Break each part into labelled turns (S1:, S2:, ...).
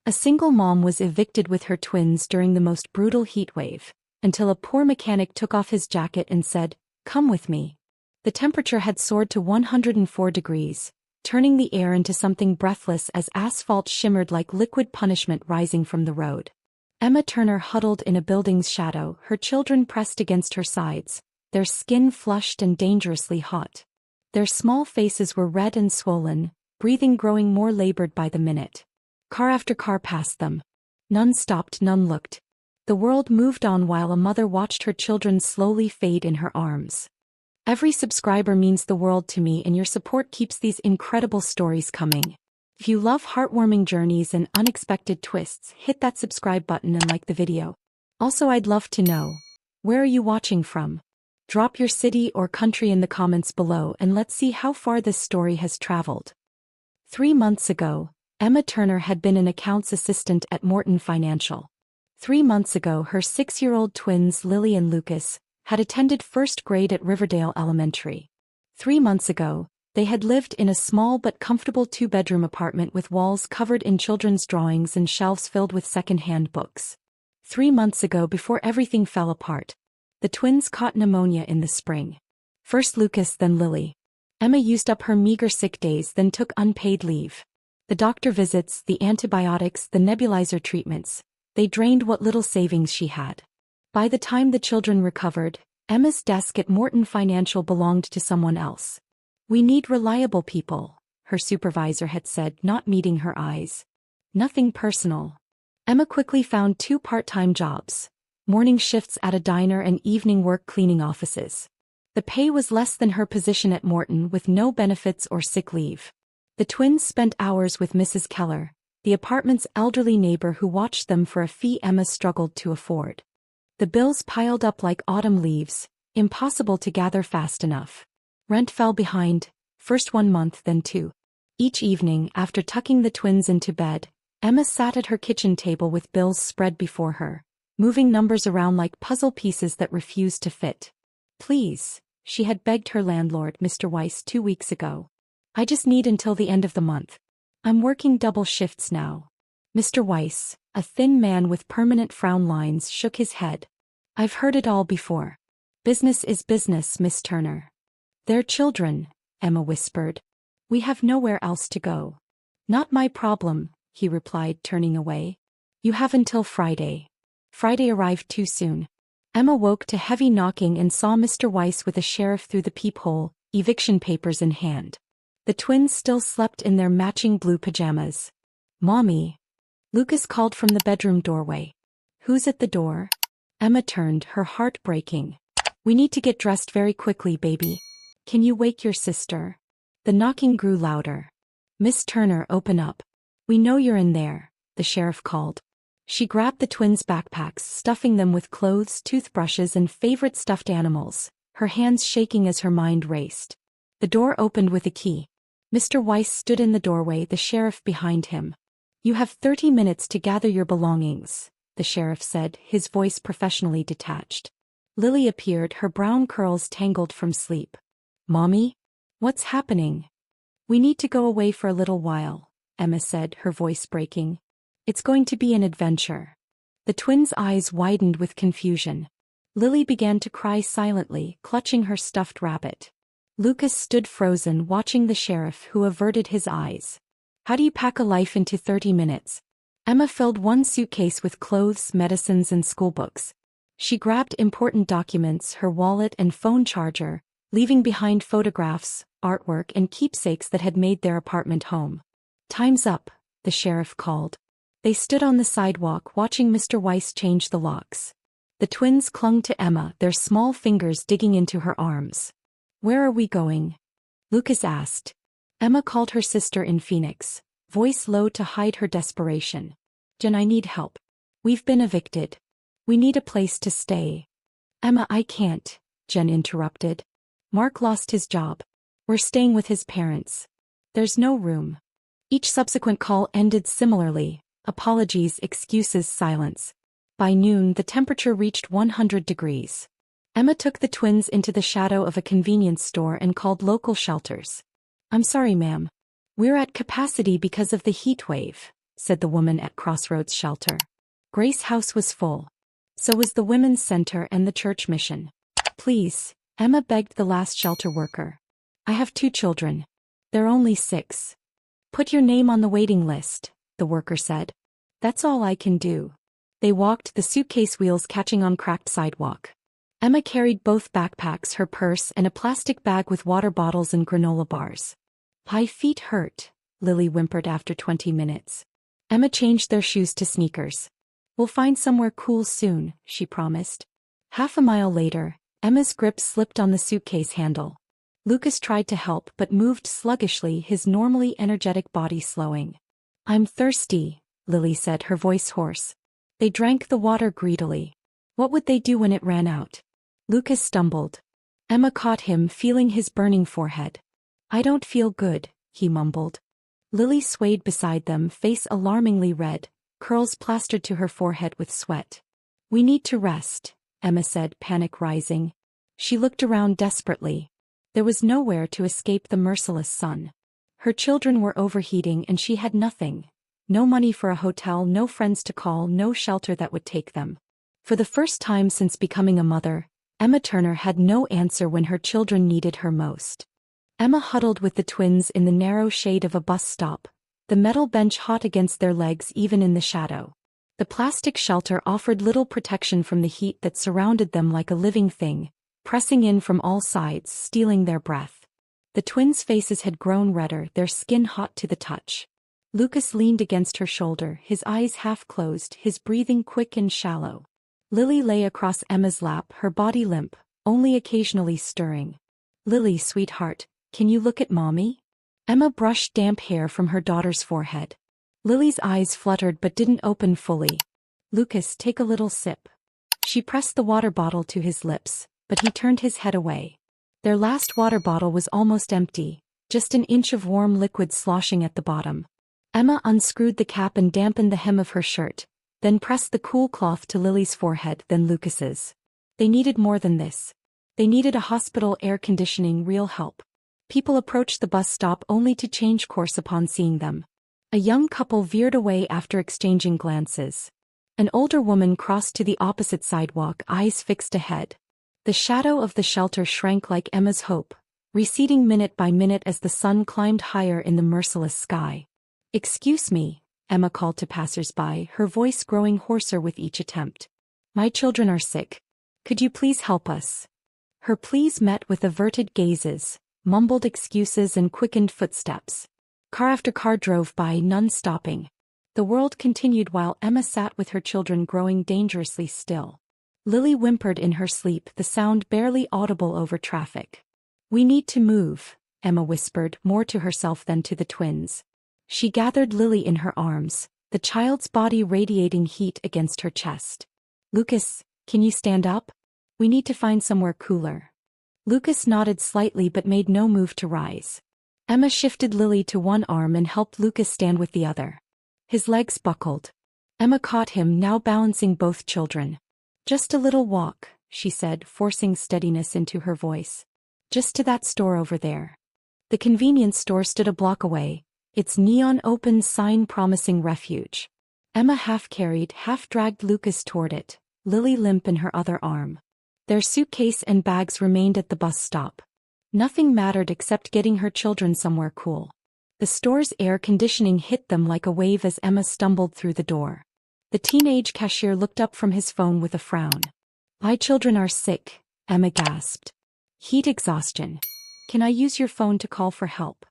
S1: A single mom was evicted with her twins during the most brutal heatwave, until a poor mechanic took off his jacket and said, "Come with me." The temperature had soared to 104 degrees, turning the air into something breathless as asphalt shimmered like liquid punishment rising from the road. Emma Turner huddled in a building's shadow, her children pressed against her sides, their skin flushed and dangerously hot. Their small faces were red and swollen, breathing growing more labored by the minute. Car after car passed them. None stopped, none looked. The world moved on while a mother watched her children slowly fade in her arms. Every subscriber means the world to me, and your support keeps these incredible stories coming. If you love heartwarming journeys and unexpected twists, hit that subscribe button and like the video. Also, I'd love to know, where are you watching from? Drop your city or country in the comments below and let's see how far this story has traveled. 3 months ago, Emma Turner had been an accounts assistant at Morton Financial. 3 months ago, her 6-year-old twins Lily and Lucas had attended first grade at Riverdale Elementary. 3 months ago, they had lived in a small but comfortable 2-bedroom apartment with walls covered in children's drawings and shelves filled with second-hand books. 3 months ago, before everything fell apart, the twins caught pneumonia in the spring. First Lucas, then Lily. Emma used up her meager sick days, then took unpaid leave. The doctor visits, the antibiotics, the nebulizer treatments, they drained what little savings she had. By the time the children recovered, Emma's desk at Morton Financial belonged to someone else. "We need reliable people," her supervisor had said, not meeting her eyes. Nothing personal. Emma quickly found 2 part-time jobs, morning shifts at a diner and evening work cleaning offices. The pay was less than her position at Morton, with no benefits or sick leave. The twins spent hours with Mrs. Keller, the apartment's elderly neighbor who watched them for a fee Emma struggled to afford. The bills piled up like autumn leaves, impossible to gather fast enough. Rent fell behind, first 1 month, then 2. Each evening, after tucking the twins into bed, Emma sat at her kitchen table with bills spread before her, moving numbers around like puzzle pieces that refused to fit. "Please," she had begged her landlord, Mr. Weiss, 2 weeks ago. "I just need until the end of the month. I'm working double shifts now." Mr. Weiss, a thin man with permanent frown lines, shook his head. "I've heard it all before. Business is business, Miss Turner." "They're children," Emma whispered. "We have nowhere else to go." "Not my problem," he replied, turning away. "You have until Friday." Friday arrived too soon. Emma woke to heavy knocking and saw Mr. Weiss with a sheriff through the peephole, eviction papers in hand. The twins still slept in their matching blue pajamas. "Mommy," Lucas called from the bedroom doorway. "Who's at the door?" Emma turned, her heart breaking. "We need to get dressed very quickly, baby. Can you wake your sister?" The knocking grew louder. "Miss Turner, open up. We know you're in there," the sheriff called. She grabbed the twins' backpacks, stuffing them with clothes, toothbrushes, and favorite stuffed animals, her hands shaking as her mind raced. The door opened with a key. Mr. Weiss stood in the doorway, the sheriff behind him. "You have 30 minutes to gather your belongings," the sheriff said, his voice professionally detached. Lily appeared, her brown curls tangled from sleep. "Mommy? What's happening?" "We need to go away for a little while," Emma said, her voice breaking. "It's going to be an adventure." The twins' eyes widened with confusion. Lily began to cry silently, clutching her stuffed rabbit. Lucas stood frozen, watching the sheriff, who averted his eyes. "How do you pack a life into 30 minutes? Emma filled one suitcase with clothes, medicines, and schoolbooks. She grabbed important documents, her wallet and phone charger, leaving behind photographs, artwork, and keepsakes that had made their apartment home. "Time's up," the sheriff called. They stood on the sidewalk, watching Mr. Weiss change the locks. The twins clung to Emma, their small fingers digging into her arms. "Where are we going?" Lucas asked. Emma called her sister in Phoenix, voice low to hide her desperation. "Jen, I need help. We've been evicted. We need a place to stay." "Emma, I can't," Jen interrupted. "Mark lost his job. We're staying with his parents. There's no room." Each subsequent call ended similarly. Apologies, excuses, silence. By noon, the temperature reached 100 degrees. Emma took the twins into the shadow of a convenience store and called local shelters. "I'm sorry, ma'am. We're at capacity because of the heat wave," said the woman at Crossroads Shelter. Grace House was full. So was the Women's Center and the church mission. Please, Emma begged the last shelter worker. I have 2 children. They're only 6. Put your name on the waiting list, the worker said. That's all I can do. They walked, the suitcase wheels catching on cracked sidewalk. Emma carried both backpacks, her purse, and a plastic bag with water bottles and granola bars. My feet hurt, Lily whimpered after 20 minutes. Emma changed their shoes to sneakers. We'll find somewhere cool soon, she promised. Half a mile later, Emma's grip slipped on the suitcase handle. Lucas tried to help but moved sluggishly, his normally energetic body slowing. I'm thirsty, Lily said, her voice hoarse. They drank the water greedily. What would they do when it ran out? Lucas stumbled. Emma caught him, feeling his burning forehead. I don't feel good, he mumbled. Lily swayed beside them, face alarmingly red, curls plastered to her forehead with sweat. We need to rest, Emma said, panic rising. She looked around desperately. There was nowhere to escape the merciless sun. Her children were overheating and she had nothing. No money for a hotel, no friends to call, no shelter that would take them. For the first time since becoming a mother, Emma Turner had no answer when her children needed her most. Emma huddled with the twins in the narrow shade of a bus stop, the metal bench hot against their legs even in the shadow. The plastic shelter offered little protection from the heat that surrounded them like a living thing, pressing in from all sides, stealing their breath. The twins' faces had grown redder, their skin hot to the touch. Lucas leaned against her shoulder, his eyes half closed, his breathing quick and shallow. Lily lay across Emma's lap, her body limp, only occasionally stirring. Lily, sweetheart, can you look at Mommy? Emma brushed damp hair from her daughter's forehead. Lily's eyes fluttered but didn't open fully. Lucas, take a little sip. She pressed the water bottle to his lips, but he turned his head away. Their last water bottle was almost empty, just an inch of warm liquid sloshing at the bottom. Emma unscrewed the cap and dampened the hem of her shirt, then pressed the cool cloth to Lily's forehead, then Lucas's. They needed more than this. They needed a hospital, air conditioning, real help. People approached the bus stop only to change course upon seeing them. A young couple veered away after exchanging glances. An older woman crossed to the opposite sidewalk, eyes fixed ahead. The shadow of the shelter shrank like Emma's hope, receding minute by minute as the sun climbed higher in the merciless sky. Excuse me, Emma called to passers-by, her voice growing hoarser with each attempt. My children are sick. Could you please help us? Her pleas met with averted gazes, mumbled excuses and quickened footsteps. Car after car drove by, none stopping. The world continued while Emma sat with her children growing dangerously still. Lily whimpered in her sleep, the sound barely audible over traffic. We need to move, Emma whispered, more to herself than to the twins. She gathered Lily in her arms, the child's body radiating heat against her chest. Lucas, can you stand up? We need to find somewhere cooler. Lucas nodded slightly but made no move to rise. Emma shifted Lily to one arm and helped Lucas stand with the other. His legs buckled. Emma caught him, now balancing both children. Just a little walk, she said, forcing steadiness into her voice. Just to that store over there. The convenience store stood a block away, its neon open sign promising refuge. Emma half-carried, half-dragged Lucas toward it, Lily limp in her other arm. Their suitcase and bags remained at the bus stop. Nothing mattered except getting her children somewhere cool. The store's air conditioning hit them like a wave as Emma stumbled through the door. The teenage cashier looked up from his phone with a frown. My children are sick, Emma gasped. Heat exhaustion. Can I use your phone to call for help?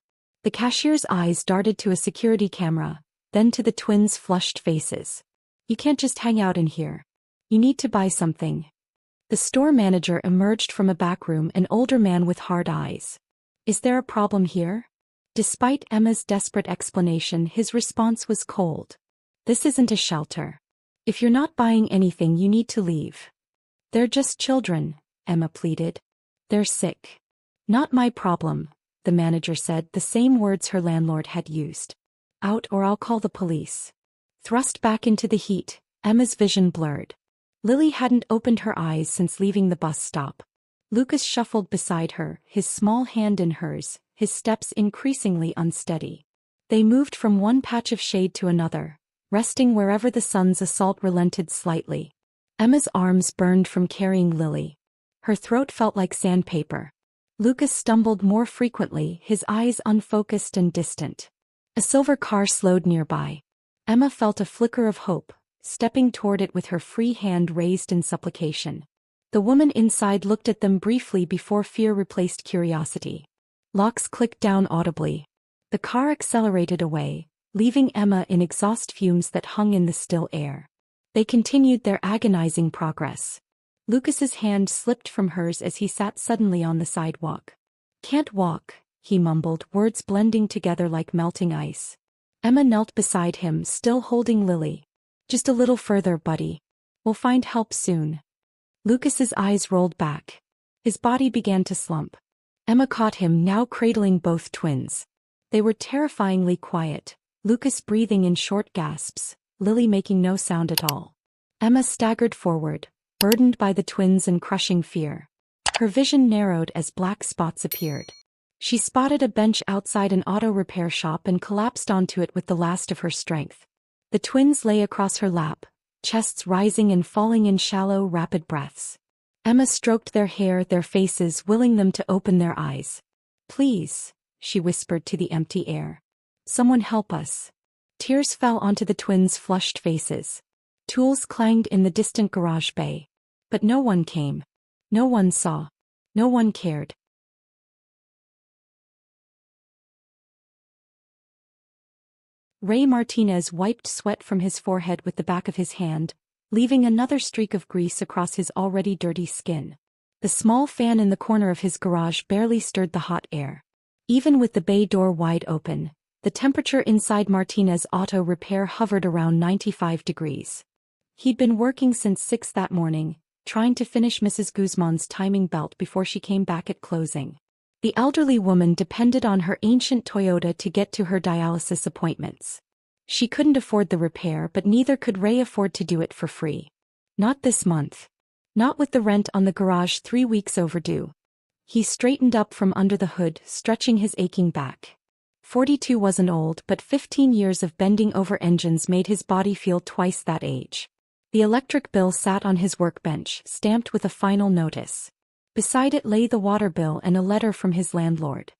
S1: The cashier's eyes darted to a security camera, then to the twins' flushed faces. You can't just hang out in here. You need to buy something. The store manager emerged from a back room, an older man with hard eyes. Is there a problem here? Despite Emma's desperate explanation, his response was cold. This isn't a shelter. If you're not buying anything, you need to leave. They're just children, Emma pleaded. They're sick. Not my problem, the manager said, the same words her landlord had used. Out or I'll call the police. Thrust back into the heat, Emma's vision blurred. Lily hadn't opened her eyes since leaving the bus stop. Lucas shuffled beside her, his small hand in hers, his steps increasingly unsteady. They moved from one patch of shade to another, resting wherever the sun's assault relented slightly. Emma's arms burned from carrying Lily. Her throat felt like sandpaper. Lucas stumbled more frequently, his eyes unfocused and distant. A silver car slowed nearby. Emma felt a flicker of hope, stepping toward it with her free hand raised in supplication. The woman inside looked at them briefly before fear replaced curiosity. Locks clicked down audibly. The car accelerated away, leaving Emma in exhaust fumes that hung in the still air. They continued their agonizing progress. Lucas's hand slipped from hers as he sat suddenly on the sidewalk. "Can't walk," he mumbled, words blending together like melting ice. Emma knelt beside him, still holding Lily. "Just a little further, buddy. We'll find help soon." Lucas's eyes rolled back. His body began to slump. Emma caught him, now cradling both twins. They were terrifyingly quiet, Lucas breathing in short gasps, Lily making no sound at all. Emma staggered forward, burdened by the twins and crushing fear. Her vision narrowed as black spots appeared. She spotted a bench outside an auto repair shop and collapsed onto it with the last of her strength. The twins lay across her lap, chests rising and falling in shallow, rapid breaths. Emma stroked their hair, their faces, willing them to open their eyes. "Please," she whispered to the empty air. "Someone help us." Tears fell onto the twins' flushed faces. Tools clanged in the distant garage bay. But no one came. No one saw. No one cared. Ray Martinez wiped sweat from his forehead with the back of his hand, leaving another streak of grease across his already dirty skin. The small fan in the corner of his garage barely stirred the hot air. Even with the bay door wide open, the temperature inside Martinez's auto repair hovered around 95 degrees. He'd been working since 6 that morning, trying to finish Mrs. Guzman's timing belt before she came back at closing. The elderly woman depended on her ancient Toyota to get to her dialysis appointments. She couldn't afford the repair, but neither could Ray afford to do it for free. Not this month. Not with the rent on the garage 3 weeks overdue. He straightened up from under the hood, stretching his aching back. 42 wasn't old, but 15 years of bending over engines made his body feel twice that age. The electric bill sat on his workbench, stamped with a final notice. Beside it lay the water bill and a letter from his landlord.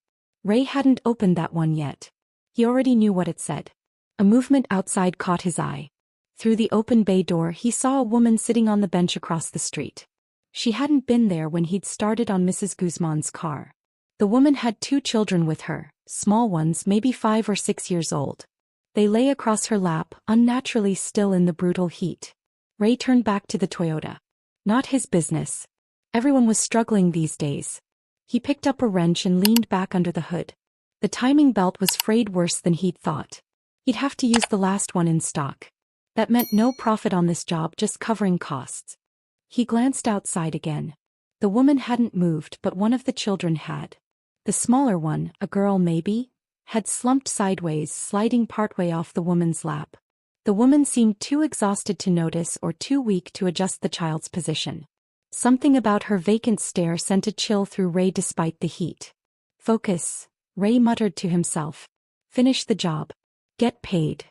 S1: Ray hadn't opened that one yet. He already knew what it said. A movement outside caught his eye. Through the open bay door he saw a woman sitting on the bench across the street. She hadn't been there when he'd started on Mrs. Guzman's car. The woman had 2 children with her, small ones, maybe 5 or 6 years old. They lay across her lap, unnaturally still in the brutal heat. Ray turned back to the Toyota. Not his business. Everyone was struggling these days. He picked up a wrench and leaned back under the hood. The timing belt was frayed worse than he'd thought. He'd have to use the last one in stock. That meant no profit on this job, just covering costs. He glanced outside again. The woman hadn't moved, but one of the children had. The smaller one, a girl maybe, had slumped sideways, sliding partway off the woman's lap. The woman seemed too exhausted to notice or too weak to adjust the child's position. Something about her vacant stare sent a chill through Ray despite the heat. "Focus," Ray muttered to himself. "Finish the job. Get paid."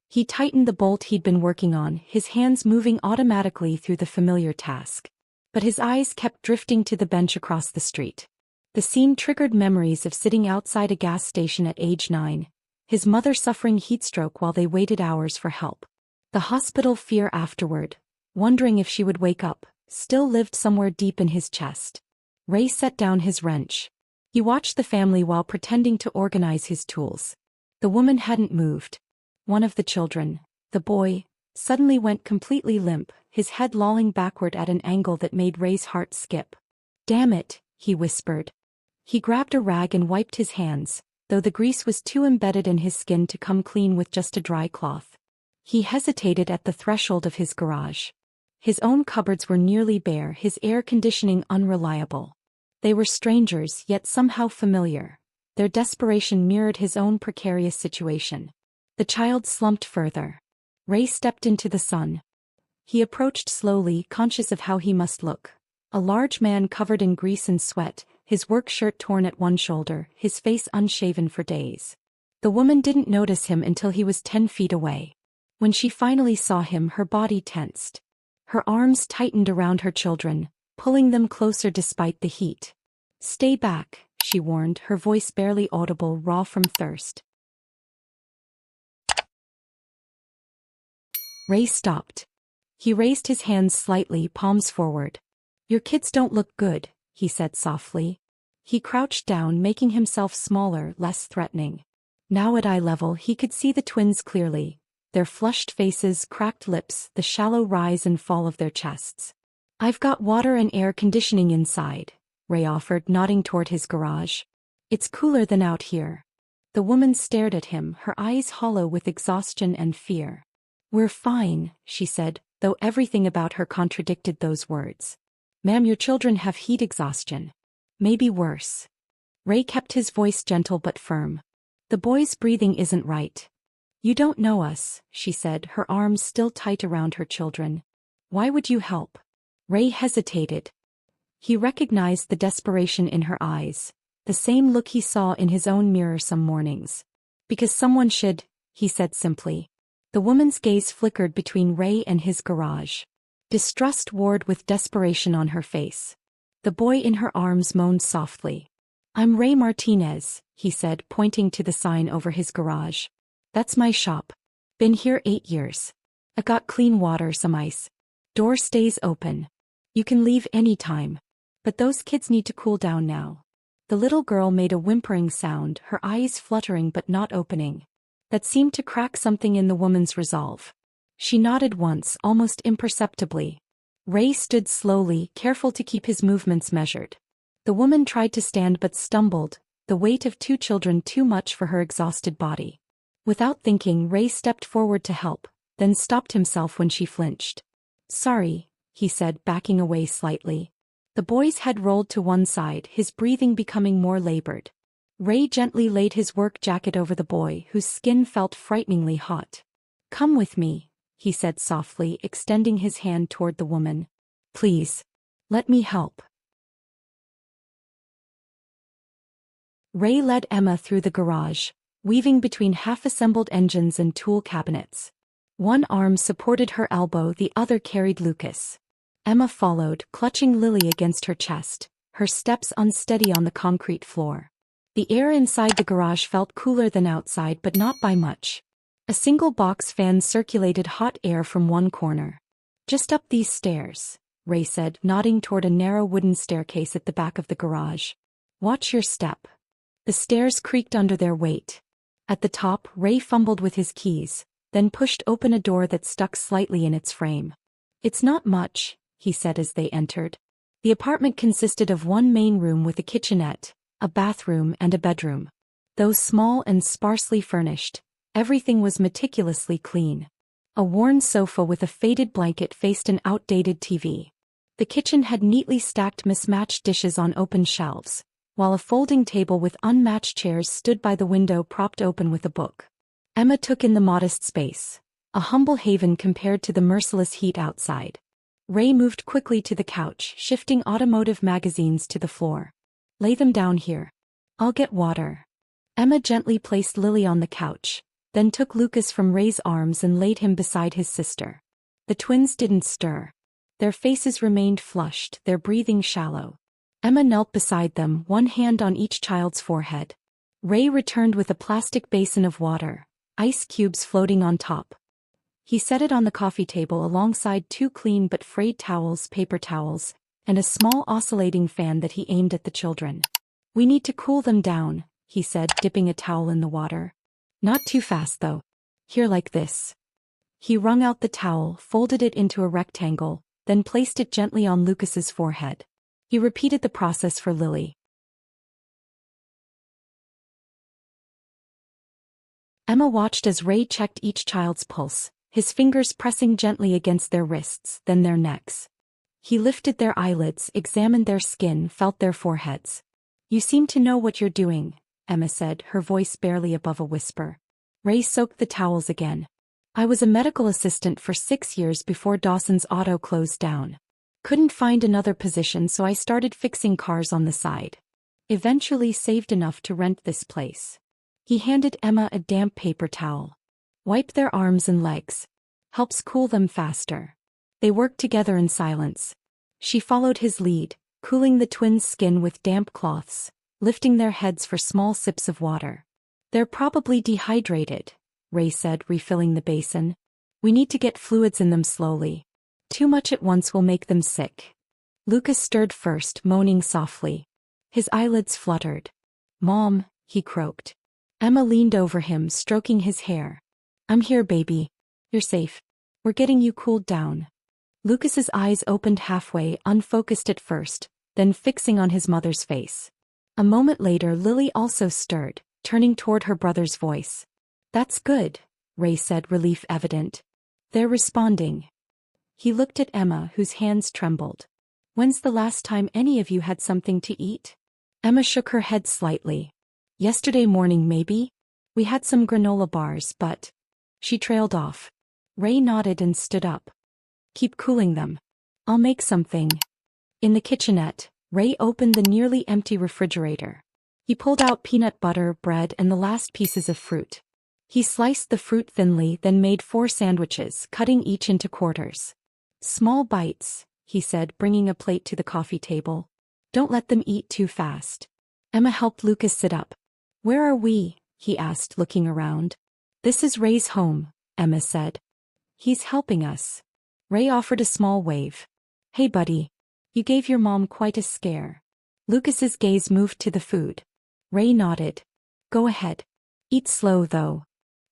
S1: He tightened the bolt he'd been working on, his hands moving automatically through the familiar task. But his eyes kept drifting to the bench across the street. The scene triggered memories of sitting outside a gas station at age 9, his mother suffering heatstroke while they waited hours for help. The hospital fear afterward, wondering if she would wake up, still lived somewhere deep in his chest. Ray set down his wrench. He watched the family while pretending to organize his tools. The woman hadn't moved. One of the children, the boy, suddenly went completely limp, his head lolling backward at an angle that made Ray's heart skip. "Damn it," he whispered. He grabbed a rag and wiped his hands, though the grease was too embedded in his skin to come clean with just a dry cloth. He hesitated at the threshold of his garage. His own cupboards were nearly bare, his air conditioning unreliable. They were strangers, yet somehow familiar. Their desperation mirrored his own precarious situation. The child slumped further. Ray stepped into the sun. He approached slowly, conscious of how he must look. A large man covered in grease and sweat, his work shirt torn at one shoulder, his face unshaven for days. The woman didn't notice him until he was 10 feet away. When she finally saw him, her body tensed. Her arms tightened around her children, pulling them closer despite the heat. "Stay back," she warned, her voice barely audible, raw from thirst. Ray stopped. He raised his hands slightly, palms forward. "Your kids don't look good," he said softly. He crouched down, making himself smaller, less threatening. Now at eye level he could see the twins clearly, their flushed faces, cracked lips, the shallow rise and fall of their chests. "I've got water and air conditioning inside," Ray offered, nodding toward his garage. "It's cooler than out here." The woman stared at him, her eyes hollow with exhaustion and fear. "We're fine," she said, though everything about her contradicted those words. "Ma'am, your children have heat exhaustion. Maybe worse." Ray kept his voice gentle but firm. "The boy's breathing isn't right." "You don't know us," she said, her arms still tight around her children. "Why would you help?" Ray hesitated. He recognized the desperation in her eyes, the same look he saw in his own mirror some mornings. "Because someone should," he said simply. The woman's gaze flickered between Ray and his garage. Distrust warred with desperation on her face. The boy in her arms moaned softly. "I'm Ray Martinez," he said, pointing to the sign over his garage. "That's my shop. Been here 8 years. I got clean water, some ice. Door stays open. You can leave any time. But those kids need to cool down now." The little girl made a whimpering sound, her eyes fluttering but not opening. That seemed to crack something in the woman's resolve. She nodded once, almost imperceptibly. Ray stood slowly, careful to keep his movements measured. The woman tried to stand but stumbled, the weight of 2 children too much for her exhausted body. Without thinking, Ray stepped forward to help, then stopped himself when she flinched. "Sorry," he said, backing away slightly. The boy's head rolled to one side, his breathing becoming more labored. Ray gently laid his work jacket over the boy, whose skin felt frighteningly hot. "Come with me," he said softly, extending his hand toward the woman. "Please. Let me help." Ray led Emma through the garage, weaving between half-assembled engines and tool cabinets. One arm supported her elbow, the other carried Lucas. Emma followed, clutching Lily against her chest, her steps unsteady on the concrete floor. The air inside the garage felt cooler than outside, but not by much. A single box fan circulated hot air from one corner. "Just up these stairs," Ray said, nodding toward a narrow wooden staircase at the back of the garage. "Watch your step." The stairs creaked under their weight. At the top, Ray fumbled with his keys, then pushed open a door that stuck slightly in its frame. "It's not much," he said as they entered. The apartment consisted of one main room with a kitchenette, a bathroom and a bedroom. Though small and sparsely furnished, everything was meticulously clean. A worn sofa with a faded blanket faced an outdated TV. The kitchen had neatly stacked mismatched dishes on open shelves, while a folding table with unmatched chairs stood by the window propped open with a book. Emma took in the modest space, a humble haven compared to the merciless heat outside. Ray moved quickly to the couch, shifting automotive magazines to the floor. "Lay them down here. I'll get water." Emma gently placed Lily on the couch, then took Lucas from Ray's arms and laid him beside his sister. The twins didn't stir. Their faces remained flushed, their breathing shallow. Emma knelt beside them, one hand on each child's forehead. Ray returned with a plastic basin of water, ice cubes floating on top. He set it on the coffee table alongside 2 clean but frayed towels, paper towels, and a small oscillating fan that he aimed at the children. "We need to cool them down," he said, dipping a towel in the water. "Not too fast though. Here, like this." He wrung out the towel, folded it into a rectangle, then placed it gently on Lucas's forehead. He repeated the process for Lily. Emma watched as Ray checked each child's pulse, his fingers pressing gently against their wrists, then their necks. He lifted their eyelids, examined their skin, felt their foreheads. "You seem to know what you're doing," Emma said, her voice barely above a whisper. Ray soaked the towels again. "I was a medical assistant for 6 years before Dawson's Auto closed down. Couldn't find another position, so I started fixing cars on the side. Eventually saved enough to rent this place." He handed Emma a damp paper towel. Wipe their arms and legs. Helps cool them faster. They worked together in silence. She followed his lead, cooling the twins' skin with damp cloths, lifting their heads for small sips of water. They're probably dehydrated, Ray said, refilling the basin. We need to get fluids in them slowly. Too much at once will make them sick. Lucas stirred first, moaning softly. His eyelids fluttered. Mom, he croaked. Emma leaned over him, stroking his hair. I'm here, baby. You're safe. We're getting you cooled down. Lucas's eyes opened halfway, unfocused at first, then fixing on his mother's face. A moment later, Lily also stirred, turning toward her brother's voice. That's good, Ray said, relief evident. They're responding. He looked at Emma, whose hands trembled. When's the last time any of you had something to eat? Emma shook her head slightly. Yesterday morning, maybe? We had some granola bars, but... She trailed off. Ray nodded and stood up. Keep cooling them. I'll make something. In the kitchenette, Ray opened the nearly empty refrigerator. He pulled out peanut butter, bread, and the last pieces of fruit. He sliced the fruit thinly, then made 4 sandwiches, cutting each into quarters. Small bites, he said, bringing a plate to the coffee table. Don't let them eat too fast. Emma helped Lucas sit up. Where are we? He asked, looking around. This is Ray's home, Emma said. He's helping us. Ray offered a small wave. Hey buddy. You gave your mom quite a scare. Lucas's gaze moved to the food. Ray nodded. Go ahead. Eat slow though.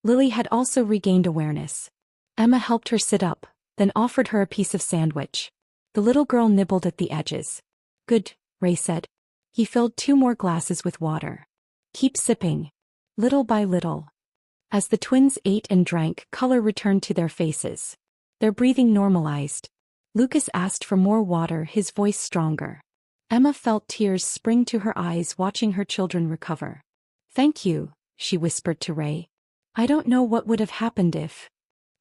S1: Lily had also regained awareness. Emma helped her sit up, then offered her a piece of sandwich. The little girl nibbled at the edges. Good, Ray said. He filled 2 more glasses with water. Keep sipping. Little by little. As the twins ate and drank, color returned to their faces. Their breathing normalized. Lucas asked for more water, his voice stronger. Emma felt tears spring to her eyes watching her children recover. Thank you, she whispered to Ray. I don't know what would have happened if...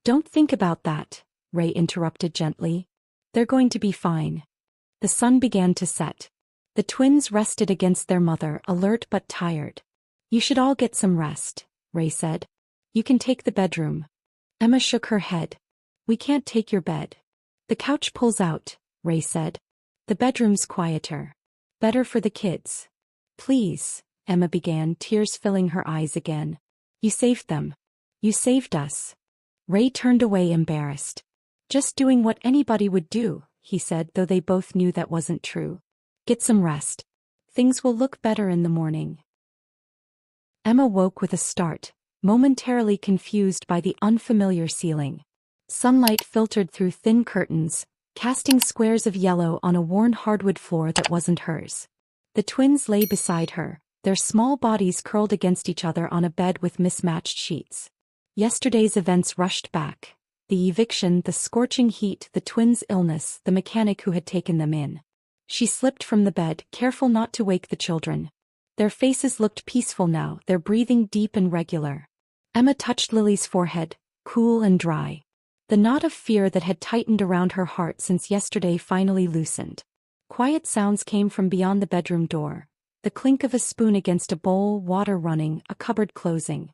S1: Don't think about that, Ray interrupted gently. They're going to be fine. The sun began to set. The twins rested against their mother, alert but tired. You should all get some rest, Ray said. You can take the bedroom. Emma shook her head. We can't take your bed. The couch pulls out, Ray said. The bedroom's quieter. Better for the kids. Please, Emma began, tears filling her eyes again. You saved them. You saved us. Ray turned away embarrassed. Just doing what anybody would do, he said, though they both knew that wasn't true. Get some rest. Things will look better in the morning. Emma woke with a start, momentarily confused by the unfamiliar ceiling. Sunlight filtered through thin curtains, casting squares of yellow on a worn hardwood floor that wasn't hers. The twins lay beside her, their small bodies curled against each other on a bed with mismatched sheets. Yesterday's events rushed back. The eviction, the scorching heat, the twins' illness, the mechanic who had taken them in. She slipped from the bed, careful not to wake the children. Their faces looked peaceful now, their breathing deep and regular. Emma touched Lily's forehead, cool and dry. The knot of fear that had tightened around her heart since yesterday finally loosened. Quiet sounds came from beyond the bedroom door. The clink of a spoon against a bowl, water running, a cupboard closing.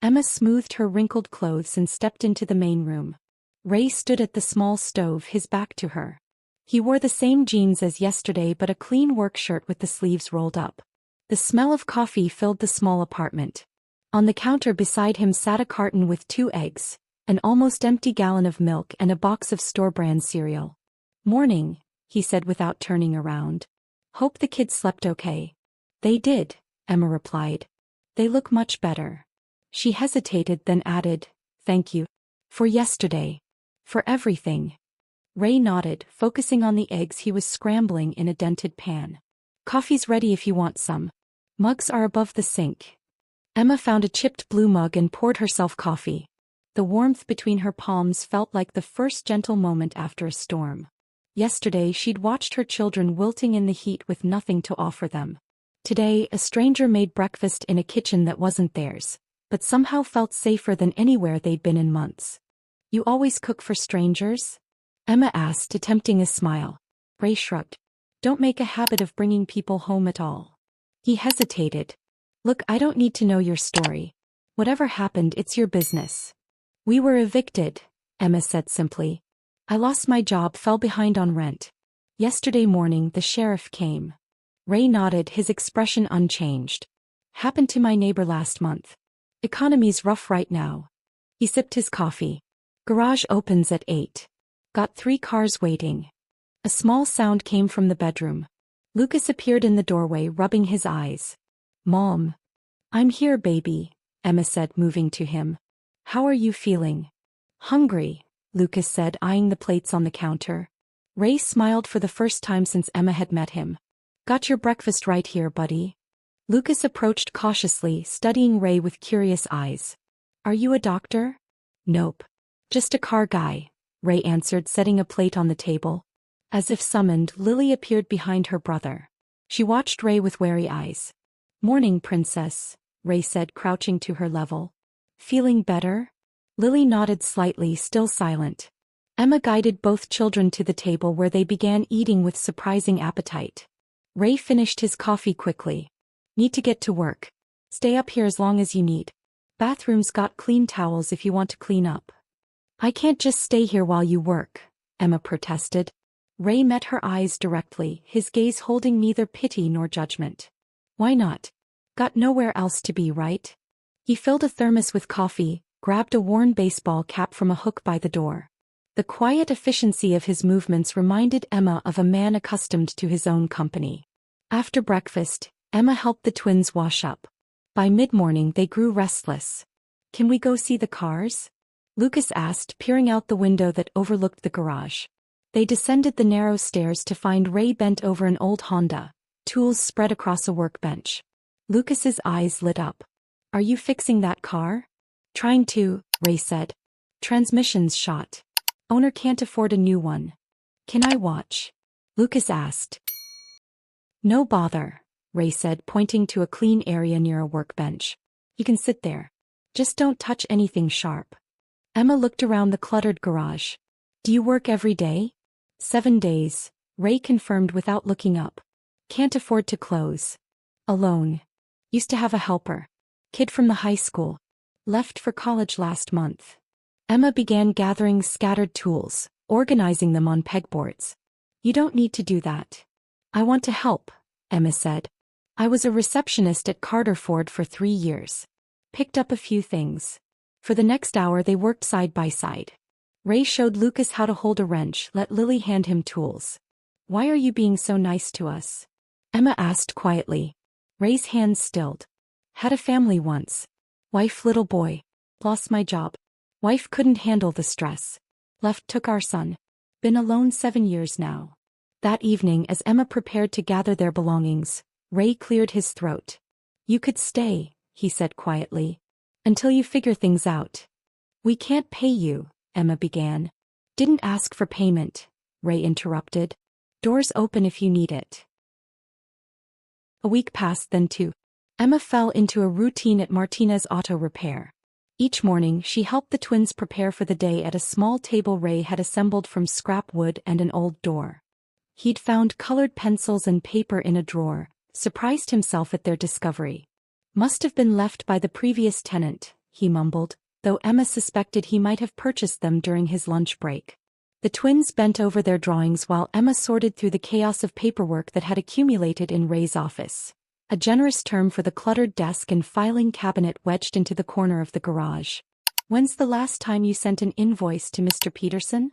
S1: Emma smoothed her wrinkled clothes and stepped into the main room. Ray stood at the small stove, his back to her. He wore the same jeans as yesterday but a clean work shirt with the sleeves rolled up. The smell of coffee filled the small apartment. On the counter beside him sat a carton with 2 eggs, an almost empty gallon of milk and a box of store-brand cereal. Morning, he said without turning around. Hope the kids slept okay. They did, Emma replied. They look much better. She hesitated then added, thank you. For yesterday. For everything. Ray nodded, focusing on the eggs he was scrambling in a dented pan. Coffee's ready if you want some. Mugs are above the sink. Emma found a chipped blue mug and poured herself coffee. The warmth between her palms felt like the first gentle moment after a storm. Yesterday she'd watched her children wilting in the heat with nothing to offer them. Today a stranger made breakfast in a kitchen that wasn't theirs, but somehow felt safer than anywhere they'd been in months. You always cook for strangers? Emma asked, attempting a smile. Ray shrugged. Don't make a habit of bringing people home at all. He hesitated. Look, I don't need to know your story. Whatever happened, it's your business. We were evicted, Emma said simply. I lost my job, fell behind on rent. Yesterday morning the sheriff came. Ray nodded, his expression unchanged. Happened to my neighbor last month. Economy's rough right now. He sipped his coffee. Garage opens at 8. Got 3 cars waiting. A small sound came from the bedroom. Lucas appeared in the doorway, rubbing his eyes. Mom. I'm here, baby, Emma said, moving to him. How are you feeling? Hungry, Lucas said, eyeing the plates on the counter. Ray smiled for the first time since Emma had met him. Got your breakfast right here, buddy. Lucas approached cautiously, studying Ray with curious eyes. Are you a doctor? Nope. Just a car guy, Ray answered, setting a plate on the table. As if summoned, Lily appeared behind her brother. She watched Ray with wary eyes. Morning, princess, Ray said, crouching to her level. Feeling better? Lily nodded slightly, still silent. Emma guided both children to the table where they began eating with surprising appetite. Ray finished his coffee quickly. Need to get to work. Stay up here as long as you need. Bathroom's got clean towels if you want to clean up. I can't just stay here while you work, Emma protested. Ray met her eyes directly, his gaze holding neither pity nor judgment. Why not? Got nowhere else to be, right? He filled a thermos with coffee, grabbed a worn baseball cap from a hook by the door. The quiet efficiency of his movements reminded Emma of a man accustomed to his own company. After breakfast, Emma helped the twins wash up. By mid-morning they grew restless. Can we go see the cars? Lucas asked, peering out the window that overlooked the garage. They descended the narrow stairs to find Ray bent over an old Honda, tools spread across a workbench. Lucas's eyes lit up. Are you fixing that car? Trying to, Ray said. Transmission's shot. Owner can't afford a new one. Can I watch? Lucas asked. No bother, Ray said, pointing to a clean area near a workbench. You can sit there. Just don't touch anything sharp. Emma looked around the cluttered garage. Do you work every day? 7 days, Ray confirmed without looking up. Can't afford to close. Alone. Used to have a helper. Kid from the high school. Left for college last month. Emma began gathering scattered tools, organizing them on pegboards. You don't need to do that. I want to help, Emma said. I was a receptionist at Carter Ford for 3 years. Picked up a few things. For the next hour they worked side by side. Ray showed Lucas how to hold a wrench, let Lily hand him tools. Why are you being so nice to us? Emma asked quietly. Ray's hands stilled. Had a family once. Wife, little boy. Lost my job. Wife couldn't handle the stress. Left, took our son. Been alone 7 years now. That evening, as Emma prepared to gather their belongings, Ray cleared his throat. You could stay, he said quietly. Until you figure things out. We can't pay you, Emma began. Didn't ask for payment, Ray interrupted. Doors open if you need it. A week passed, then 2. Emma fell into a routine at Martinez Auto Repair. Each morning she helped the twins prepare for the day at a small table Ray had assembled from scrap wood and an old door. He'd found colored pencils and paper in a drawer, surprised himself at their discovery. Must have been left by the previous tenant, he mumbled, though Emma suspected he might have purchased them during his lunch break. The twins bent over their drawings while Emma sorted through the chaos of paperwork that had accumulated in Ray's office. A generous term for the cluttered desk and filing cabinet wedged into the corner of the garage. When's the last time you sent an invoice to Mr. Peterson?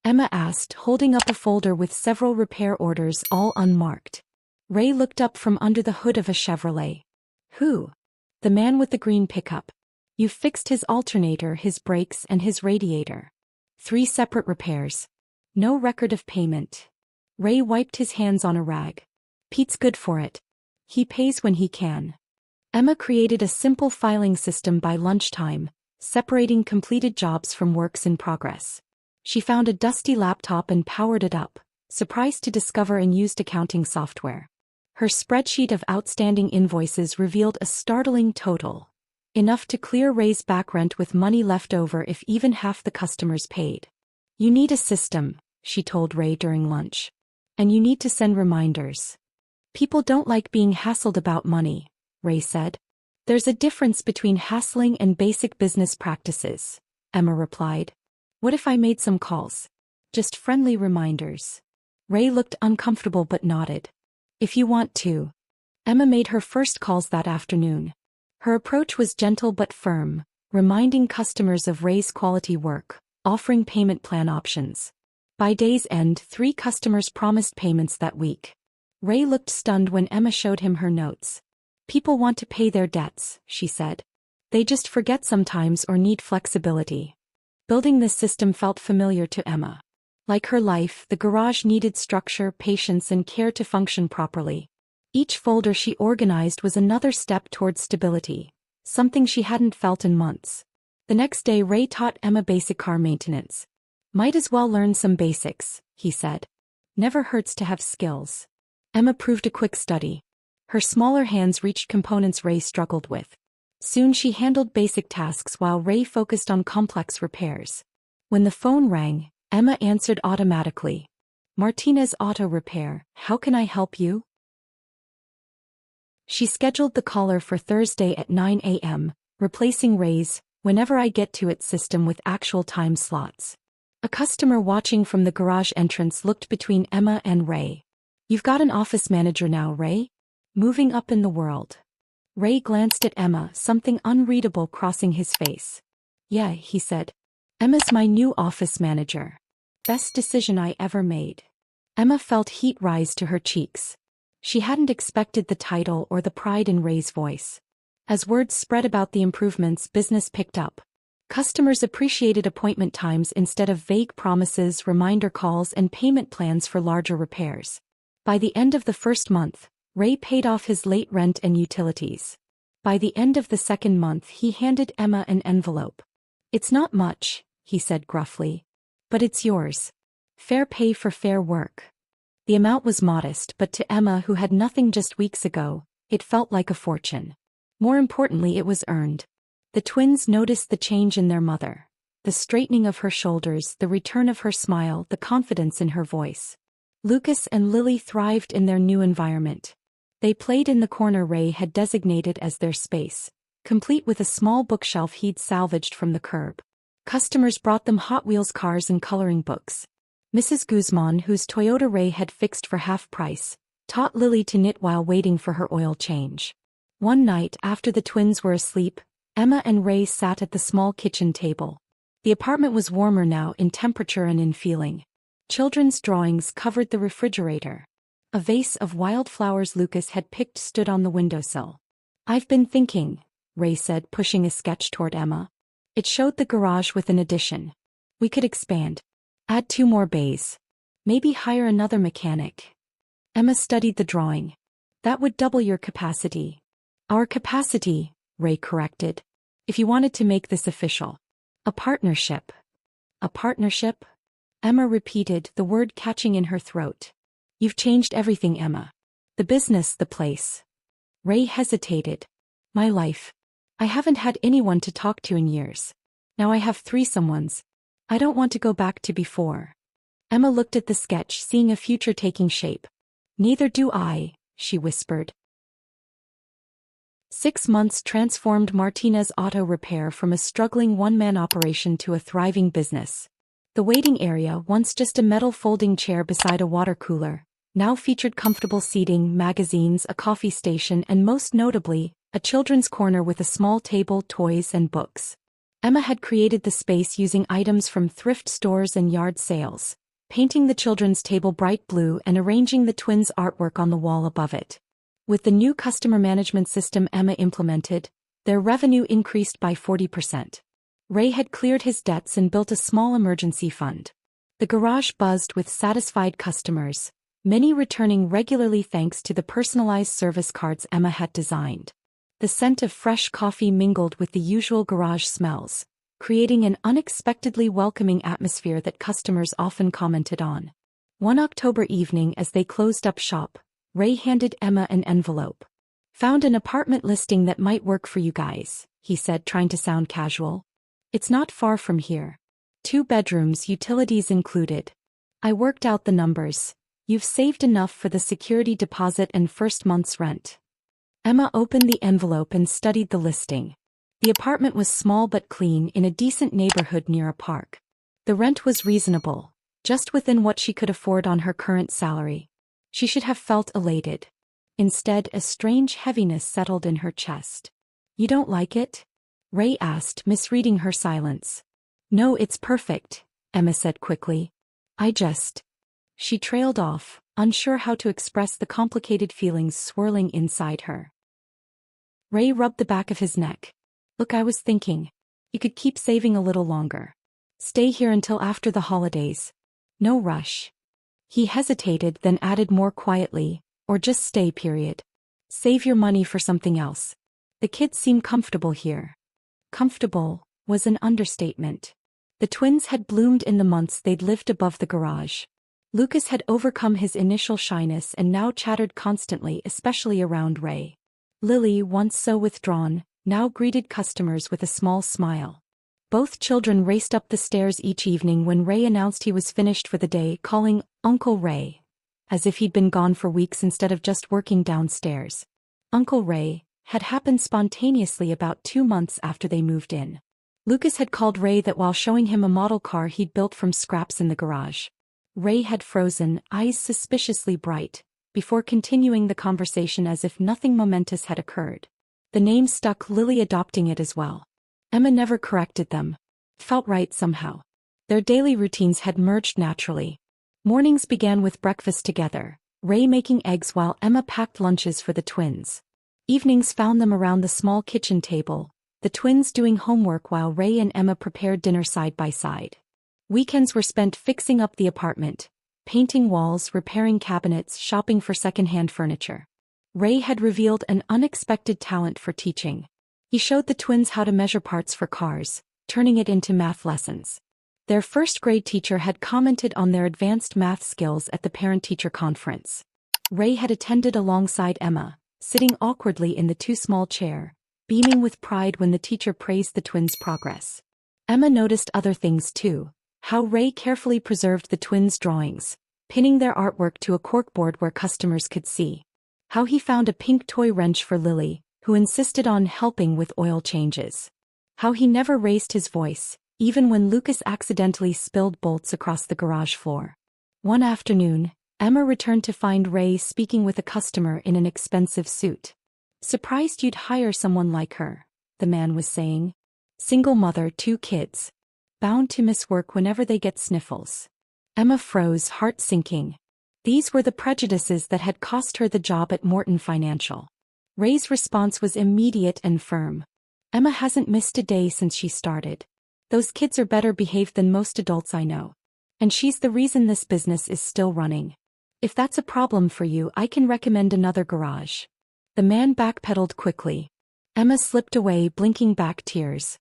S1: Emma asked, holding up a folder with several repair orders, all unmarked. Ray looked up from under the hood of a Chevrolet. Who? The man with the green pickup. You fixed his alternator, his brakes, and his radiator. 3 separate repairs. No record of payment. Ray wiped his hands on a rag. Pete's good for it. He pays when he can. Emma created a simple filing system by lunchtime, separating completed jobs from works in progress. She found a dusty laptop and powered it up, surprised to discover unused accounting software. Her spreadsheet of outstanding invoices revealed a startling total. Enough to clear Ray's back rent with money left over if even half the customers paid. You need a system, she told Ray during lunch. And you need to send reminders. People don't like being hassled about money, Ray said. There's a difference between hassling and basic business practices, Emma replied. What if I made some calls? Just friendly reminders. Ray looked uncomfortable but nodded. If you want to. Emma made her first calls that afternoon. Her approach was gentle but firm, reminding customers of Ray's quality work, offering payment plan options. By day's end, 3 customers promised payments that week. Ray looked stunned when Emma showed him her notes. People want to pay their debts, she said. They just forget sometimes or need flexibility. Building this system felt familiar to Emma. Like her life, the garage needed structure, patience, and care to function properly. Each folder she organized was another step towards stability, something she hadn't felt in months. The next day, Ray taught Emma basic car maintenance. Might as well learn some basics, he said. Never hurts to have skills. Emma proved a quick study. Her smaller hands reached components Ray struggled with. Soon she handled basic tasks while Ray focused on complex repairs. When the phone rang, Emma answered automatically. Martinez Auto Repair, how can I help you? She scheduled the caller for Thursday at 9 a.m., replacing Ray's "whenever I get to it" system with actual time slots. A customer watching from the garage entrance looked between Emma and Ray. You've got an office manager now, Ray? Moving up in the world. Ray glanced at Emma, something unreadable crossing his face. Yeah, he said. Emma's my new office manager. Best decision I ever made. Emma felt heat rise to her cheeks. She hadn't expected the title or the pride in Ray's voice. As words spread about the improvements, business picked up. Customers appreciated appointment times instead of vague promises, reminder calls, and payment plans for larger repairs. By the end of the first month, Ray paid off his late rent and utilities. By the end of the second month, he handed Emma an envelope. It's not much, he said gruffly. But it's yours. Fair pay for fair work. The amount was modest, but to Emma, who had nothing just weeks ago, it felt like a fortune. More importantly, it was earned. The twins noticed the change in their mother. The straightening of her shoulders, the return of her smile, the confidence in her voice. Lucas and Lily thrived in their new environment. They played in the corner Ray had designated as their space, complete with a small bookshelf he'd salvaged from the curb. Customers brought them Hot Wheels cars and coloring books. Mrs. Guzman, whose Toyota Ray had fixed for half price, taught Lily to knit while waiting for her oil change. One night, after the twins were asleep, Emma and Ray sat at the small kitchen table. The apartment was warmer now in temperature and in feeling. Children's drawings covered the refrigerator. A vase of wildflowers Lucas had picked stood on the windowsill. I've been thinking, Ray said, pushing a sketch toward Emma. It showed the garage with an addition. We could expand. Add 2 more bays. Maybe hire another mechanic. Emma studied the drawing. That would double your capacity. Our capacity, Ray corrected. If you wanted to make this official. A partnership. A partnership? Emma repeated, the word catching in her throat. You've changed everything, Emma. The business, the place. Ray hesitated. My life. I haven't had anyone to talk to in years. Now I have 3 someones. I don't want to go back to before. Emma looked at the sketch, seeing a future taking shape. Neither do I, she whispered. 6 months transformed Martinez Auto Repair from a struggling one-man operation to a thriving business. The waiting area, once just a metal folding chair beside a water cooler, now featured comfortable seating, magazines, a coffee station, and most notably, a children's corner with a small table, toys, and books. Emma had created the space using items from thrift stores and yard sales, painting the children's table bright blue and arranging the twins' artwork on the wall above it. With the new customer management system Emma implemented, their revenue increased by 40%. Ray had cleared his debts and built a small emergency fund. The garage buzzed with satisfied customers, many returning regularly thanks to the personalized service cards Emma had designed. The scent of fresh coffee mingled with the usual garage smells, creating an unexpectedly welcoming atmosphere that customers often commented on. One October evening, as they closed up shop, Ray handed Emma an envelope. Found an apartment listing that might work for you guys, he said, trying to sound casual. It's not far from here. 2 bedrooms, utilities included. I worked out the numbers. You've saved enough for the security deposit and first month's rent. Emma opened the envelope and studied the listing. The apartment was small but clean in a decent neighborhood near a park. The rent was reasonable, just within what she could afford on her current salary. She should have felt elated. Instead, a strange heaviness settled in her chest. "You don't like it?" Ray asked, misreading her silence. "No, it's perfect," Emma said quickly. She trailed off, unsure how to express the complicated feelings swirling inside her. Ray rubbed the back of his neck. "Look, I was thinking. You could keep saving a little longer. Stay here until after the holidays. No rush." He hesitated, then added more quietly, "Or just stay, period. Save your money for something else. The kids seem comfortable here." Comfortable was an understatement. The twins had bloomed in the months they'd lived above the garage. Lucas had overcome his initial shyness and now chattered constantly, especially around Ray. Lily, once so withdrawn, now greeted customers with a small smile. Both children raced up the stairs each evening when Ray announced he was finished for the day, calling Uncle Ray, as if he'd been gone for weeks instead of just working downstairs. Uncle Ray had happened spontaneously about 2 months after they moved in. Lucas had called Ray that while showing him a model car he'd built from scraps in the garage. Ray had frozen, eyes suspiciously bright, before continuing the conversation as if nothing momentous had occurred. The name stuck, Lily adopting it as well. Emma never corrected them. Felt right somehow. Their daily routines had merged naturally. Mornings began with breakfast together, Ray making eggs while Emma packed lunches for the twins. Evenings found them around the small kitchen table, the twins doing homework while Ray and Emma prepared dinner side by side. Weekends were spent fixing up the apartment, painting walls, repairing cabinets, shopping for secondhand furniture. Ray had revealed an unexpected talent for teaching. He showed the twins how to measure parts for cars, turning it into math lessons. Their first-grade teacher had commented on their advanced math skills at the parent-teacher conference. Ray had attended alongside Emma, sitting awkwardly in the too-small chair, beaming with pride when the teacher praised the twins' progress. Emma noticed other things too. How Ray carefully preserved the twins' drawings, pinning their artwork to a corkboard where customers could see. How he found a pink toy wrench for Lily, who insisted on helping with oil changes. How he never raised his voice, even when Lucas accidentally spilled bolts across the garage floor. One afternoon, Emma returned to find Ray speaking with a customer in an expensive suit. "Surprised you'd hire someone like her," the man was saying. "Single mother, 2 kids. Bound to miss work whenever they get sniffles." Emma froze, heart sinking. These were the prejudices that had cost her the job at Morton Financial. Ray's response was immediate and firm. "Emma hasn't missed a day since she started. Those kids are better behaved than most adults I know. And she's the reason this business is still running. If that's a problem for you, I can recommend another garage." The man backpedaled quickly. Emma slipped away, blinking back tears.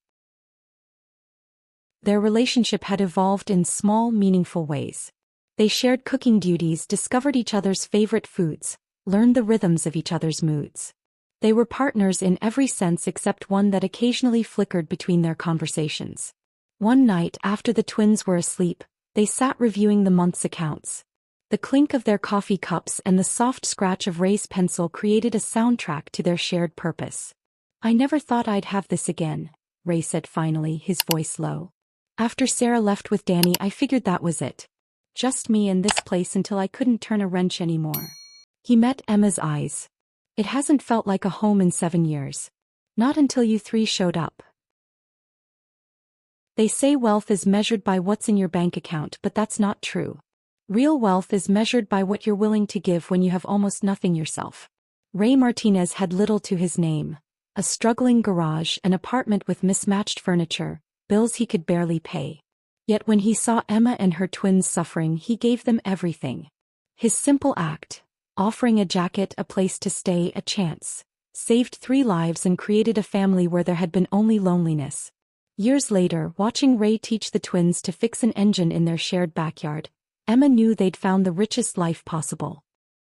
S1: Their relationship had evolved in small, meaningful ways. They shared cooking duties, discovered each other's favorite foods, learned the rhythms of each other's moods. They were partners in every sense except one that occasionally flickered between their conversations. One night, after the twins were asleep, they sat reviewing the month's accounts. The clink of their coffee cups and the soft scratch of Ray's pencil created a soundtrack to their shared purpose. "I never thought I'd have this again," Ray said finally, his voice low. "After Sarah left with Danny, I figured that was it. Just me and this place until I couldn't turn a wrench anymore." He met Emma's eyes. "It hasn't felt like a home in 7 years. Not until you 3 showed up. They say wealth is measured by what's in your bank account, but that's not true. Real wealth is measured by what you're willing to give when you have almost nothing yourself." Ray Martinez had little to his name. A struggling garage, an apartment with mismatched furniture, bills he could barely pay. Yet when he saw Emma and her twins suffering, he gave them everything. His simple act, offering a jacket, a place to stay, a chance, saved 3 lives and created a family where there had been only loneliness. Years later, watching Ray teach the twins to fix an engine in their shared backyard, Emma knew they'd found the richest life possible.